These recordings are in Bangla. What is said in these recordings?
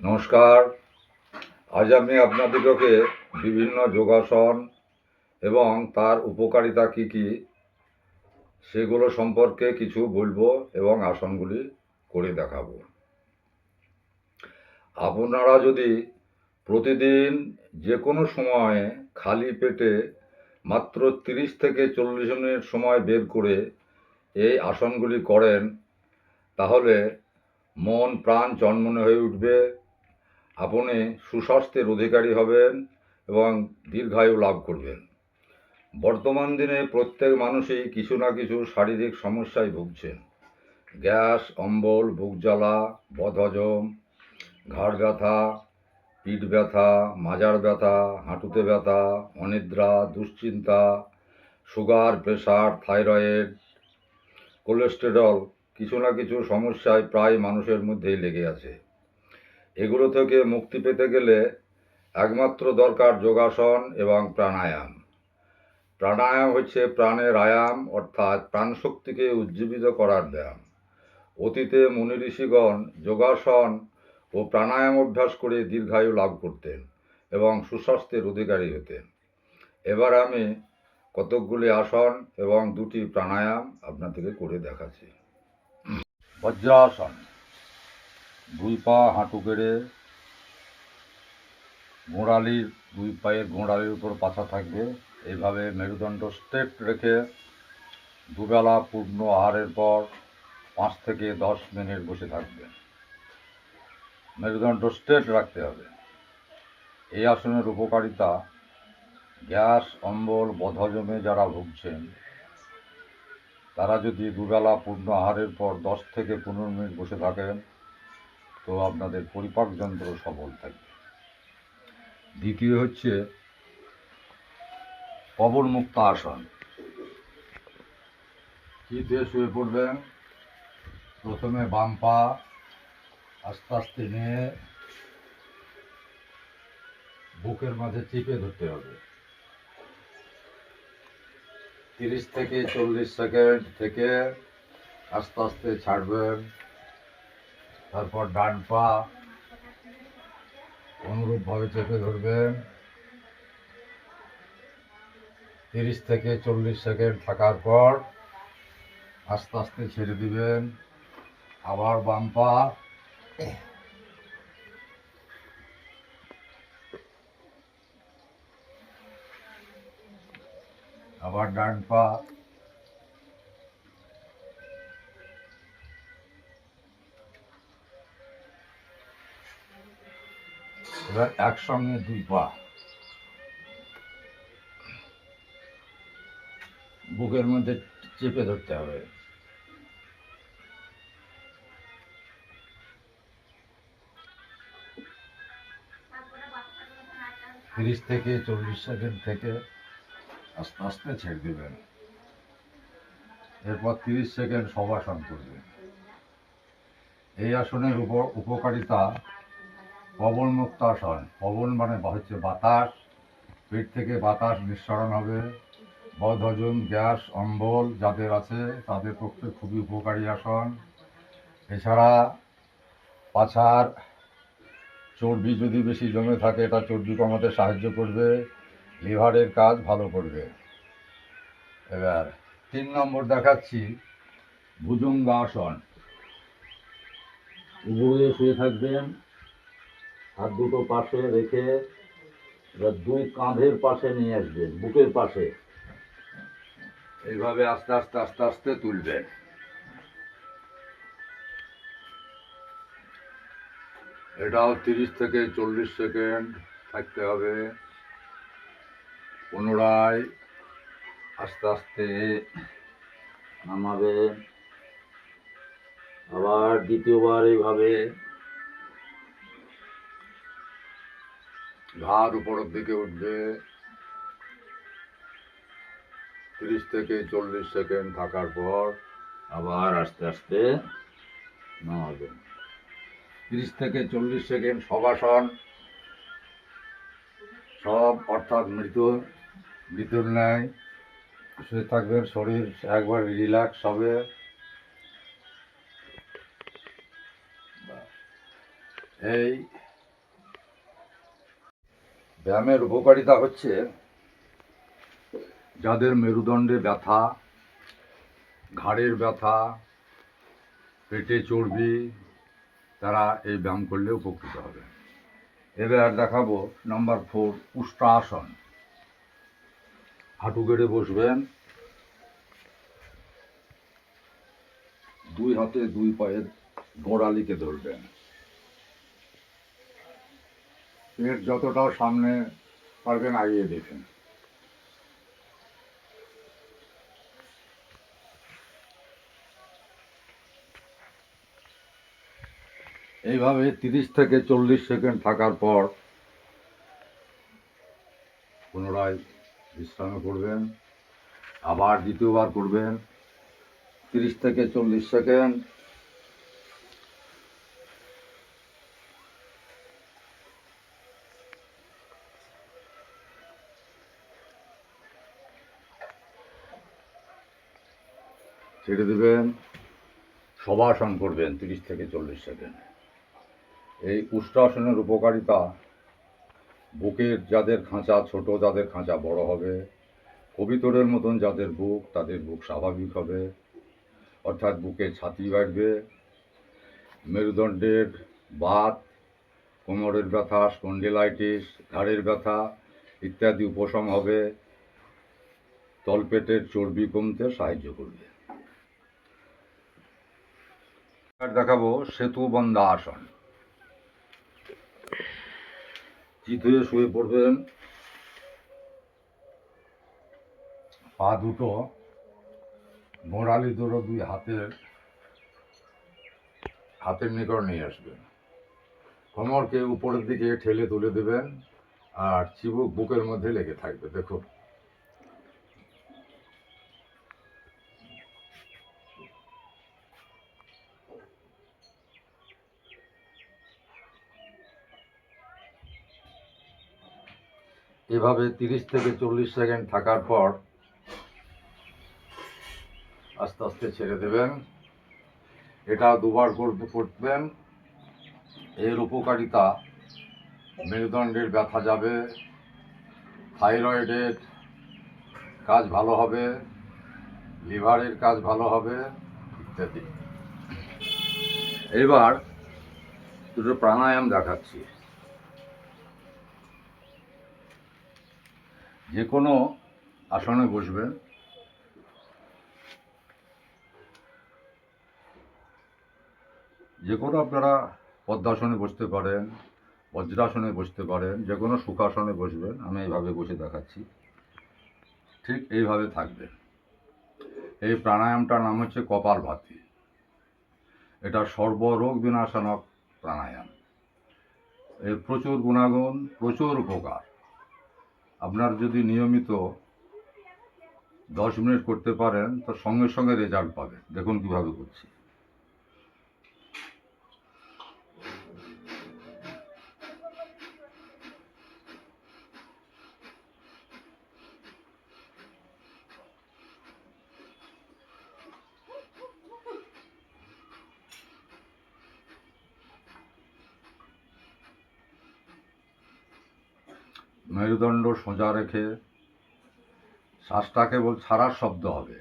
নমস্কার। আজ আমি আপনাদেরকে বিভিন্ন যোগাসন এবং তার উপকারিতা কী কী সেগুলো সম্পর্কে কিছু বলবো এবং আসনগুলি করে দেখাবো। আপনারা যদি প্রতিদিন যে কোনো সময়ে খালি পেটে মাত্র 30 থেকে 40 মিনিট সময় বের করে এই আসনগুলি করেন, তাহলে মন প্রাণ চনমনে হয়ে উঠবে, আপনি সুস্বাস্থ্যের অধিকারী হবেন এবং দীর্ঘায়ু লাভ করবেন। বর্তমান দিনে প্রত্যেক মানুষই কিছু না কিছু শারীরিক সমস্যায় ভুগছেন। গ্যাস, অম্বল, বুক জ্বালা, বদহজম, ঘাড় ব্যথা, পিঠ ব্যথা, মাজার ব্যথা, হাঁটুতে ব্যথা, অনিদ্রা, দুশ্চিন্তা, সুগার, প্রেশার, থাইরয়েড, কোলেস্টেরল, কিছু না কিছু সমস্যায় প্রায় মানুষের মধ্যেই লেগে আছে। এগুলো থেকে মুক্তি পেতে গেলে একমাত্র দরকার যোগাসন এবং প্রাণায়াম। প্রাণায়াম হচ্ছে প্রাণের আয়াম, অর্থাৎ প্রাণশক্তিকে উজ্জীবিত করার ব্যায়াম। অতীতে মুনি ঋষিগণ যোগাসন ও প্রাণায়াম অভ্যাস করে দীর্ঘায়ু লাভ করতেন এবং সুস্বাস্থ্যের অধিকারী হতেন। এবার আমি কতকগুলি আসন এবং 2টি প্রাণায়াম আপনাদেরকে করে দেখাচ্ছি। বজ্রাসন। 2 পা হাঁটু গেড়ে গোড়ালির 2 পায়ের গোড়ালির উপর পাছা থাকবে। এইভাবে মেরুদণ্ড স্ট্রেট রেখে দুবেলা পূর্ণ আহারের পর 5 থেকে 10 মিনিট বসে থাকবেন। মেরুদণ্ড স্ট্রেট রাখতে হবে। এই আসনের উপকারিতা: গ্যাস, অম্বল, বদহজমে যারা ভুগছেন তারা যদি দুবেলা পূর্ণ আহারের পর 10 থেকে 15 মিনিট বসে থাকেন, তো আপনাদের পরিপাক যন্ত্র সবল থাকবে। দ্বিতীয় হচ্ছে পবন মুক্ত আসন। চিতে শুয়ে পড়বেন। প্রথমে বাম পা আস্তে আস্তে নিয়ে বুকের মাঝে চিপে ধরতে হবে। 30 থেকে 40 সেকেন্ড থেকে আস্তে আস্তে ছাড়বেন। তারপর ডান পা অনুরূপভাবে চেপে ধরবেন। 30 থেকে 40 সেকেন্ড থাকার পর আস্তে আস্তে ছেড়ে দিবেন। আবার বাম পা, আবার ডান পা, এবার একসঙ্গে 2 পা বুকের মধ্যে চেপে ধরতে হবে। তিরিশ থেকে 40 সেকেন্ড থেকে আস্তে আস্তে ছেড়ে দেবেন। এরপর 30 সেকেন্ড শবাসন করবেন। এই আসনের উপকারিতা: পবন মুক্ত আসন। পবন মানে হচ্ছে বাতাস, পেট থেকে বাতাস নিঃসরণ হবে। বদহজম, গ্যাস, অম্বল যাদের আছে তাদের পক্ষে খুবই উপকারী আসন। এছাড়া পাছার চর্বি যদি বেশি জমে থাকে, এটা চর্বি কমাতে সাহায্য করবে। লিভারের কাজ ভালো করবে। এবার 3 নম্বর দেখাচ্ছি ভুজঙ্গাসন। উবুড়ে শুয়ে থাকবেন, হাত দুটো পাশে রেখে এবার 2 কাঁধের পাশে নিয়ে আসবেন, বুকের পাশে। এইভাবে আস্তে আস্তে আস্তে আস্তে তুলবেন। এটাও 30 থেকে 40 সেকেন্ড থাকতে হবে। পুনরায় আস্তে আস্তে নামাবেন। আবার দ্বিতীয়বার এইভাবে ঘাড় উপরের দিকে উঠবে। 30 থেকে 40 সেকেন্ড থাকার পর আবার আস্তে আস্তে নামাবেন। 30 থেকে 40 সেকেন্ড শবাসন। সব অর্থাৎ মৃত্যুর ন্যায় শুয়ে থাকবেন, শরীর একবার রিল্যাক্স হবে। এই ব্যায়ামের উপকারিতা হচ্ছে, যাদের মেরুদণ্ডে ব্যথা, ঘাড়ের ব্যথা, পেটে চর্বি, তারা এই ব্যায়াম করলে উপকৃত হবে। এবার দেখাবো নাম্বার 4, উষ্ট্রাসন। হাঁটু গেড়ে বসবেন, দুই হাতে দুই পায়ের গোড়ালিকে ধরবেন, পেট যতটা সামনে পারবেন আগিয়ে দেখেন। এইভাবে 30 থেকে 40 সেকেন্ড থাকার পর পুনরায় বিশ্রামে করবেন, আবার দ্বিতীয়বার করবেন 30 থেকে 40 সেকেন্ড। ছেড়ে দেবেন, শবাসন করবেন 30 থেকে 40 সেকেন্ড। এই উষ্ট্রাসনের উপকারিতা, বুকের যাদের খাঁচা ছোট, তাদের খাঁচা বড় হবে, কবিতরের মতন যাদের বুক, তাদের বুক স্বাভাবিক হবে, অর্থাৎ বুকে ছাতি বাড়বে, মেরুদণ্ডের বাত, কোমরের ব্যথা, স্পন্ডিলাইটিস, ঘাড়ের ব্যথা ইত্যাদি উপশম হবে, তলপেটের চর্বি কমতে সাহায্য করবে। দেখাবো সেতুবন্ধা আসন। চিত হয়ে শুয়ে পড়বেন, পা দুটো গোড়ালি দুটো দুই হাতের নিকট নিয়ে আসবেন, কোমরকে উপরের দিকে ঠেলে তুলে দেবেন, আর চিবুক বুকের মধ্যে লেগে থাকবে। দেখুন, এভাবে 30 থেকে 40 সেকেন্ড থাকার পর আস্তে আস্তে ছেড়ে দেবেন। এটা দুবার করবেন। এর উপকারিতা, মেরুদণ্ডের ব্যথা যাবে, থাইরয়েডের কাজ ভালো হবে, লিভারের কাজ ভালো হবে ইত্যাদি। এবার দুটো প্রাণায়াম দেখাচ্ছি। যে কোনো আসনে বসবেন, যে কোনো আপনারা পদ্মাসনে বসতে পারেন, বজ্রাসনে বসতে পারেন, যে কোনো সুখাসনে বসবেন। আমি এইভাবে বসে দেখাচ্ছি, ঠিক এইভাবে থাকবেন। এই প্রাণায়ামটার নাম হচ্ছে কপালভাতি। এটা সর্বরোগ বিনাশানক প্রাণায়াম। এর প্রচুর গুণাগুণ, প্রচুর উপকার। আপনার যদি নিয়মিত 10 মিনিট করতে পারেন তো সঙ্গে সঙ্গে রেজাল্ট পাবেন। দেখুন কিভাবে করছি। মেরুদণ্ড সোজা রেখে শ্বাসটা কেবল ছাড়ার শব্দ হবে।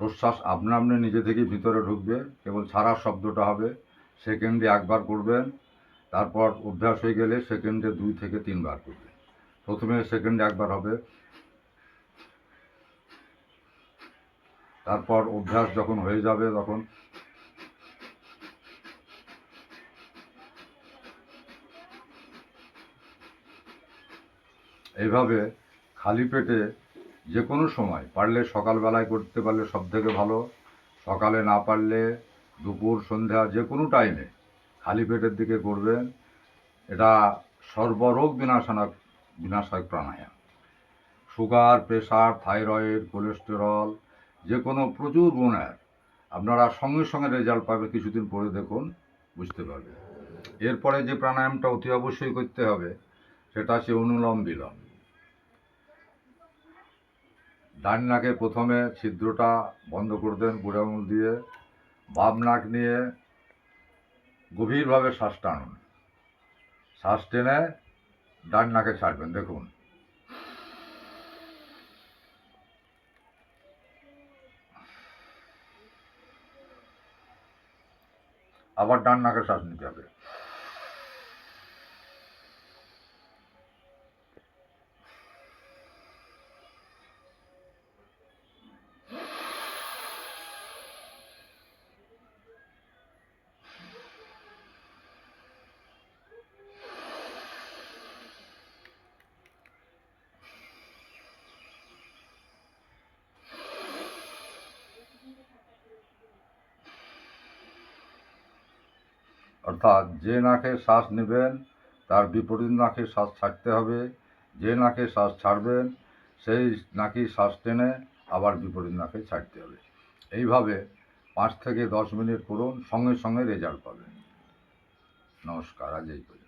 প্রশ্বাস আপনা আপনি নিজে থেকে ভিতরে ঢুকবে, কেবল ছাড়ার শব্দটা হবে। সেকেন্ডে একবার করবেন, তারপর অভ্যাস হয়ে গেলে সেকেন্ডে 2 থেকে 3 বার করবেন। প্রথমে সেকেন্ডে একবার হবে, তারপর অভ্যাস যখন হয়ে যাবে তখন এইভাবে খালি পেটে যে কোনো সময় পারলে সকালবেলায় করতে পারলে সব থেকে ভালো, সকালে না পারলে দুপুর সন্ধ্যা যে কোনো টাইমে খালি পেটের দিকে করবেন। এটা সর্বরোগ বিনাশক প্রাণায়াম। সুগার, প্রেশার, থাইরয়েড, কোলেস্টেরল, যে কোনো প্রচুর গুণের আপনারা সঙ্গে সঙ্গে রেজাল্ট পাবে। কিছুদিন পরে দেখুন, বুঝতে পারবে। এরপরে যে প্রাণায়ামটা অতি অবশ্যই করতে হবে সেটা হচ্ছে অনুলোম বিলোম। ডান নাকে প্রথমে ছিদ্রটা বন্ধ করবেন বুড়ো আঙুল দিয়ে, বাম নাক নিয়ে গভীরভাবে শ্বাস টানুন। শ্বাস টেনে ডান নাকে ছাড়বেন, দেখুন। আবার ডান নাকে শ্বাস নিতে হবে। অর্থাৎ যে নাকে শ্বাস নেবেন তার বিপরীত নাকে শ্বাস ছাড়তে হবে, যে নাকে শ্বাস ছাড়বেন সেই নাকেই শ্বাস টেনে আবার বিপরীত নাকে ছাড়তে হবে। এইভাবে 5 থেকে 10 মিনিট করুন, সঙ্গে সঙ্গে রেজাল্ট পাবেন। নমস্কার, আজ এই পর্যন্ত।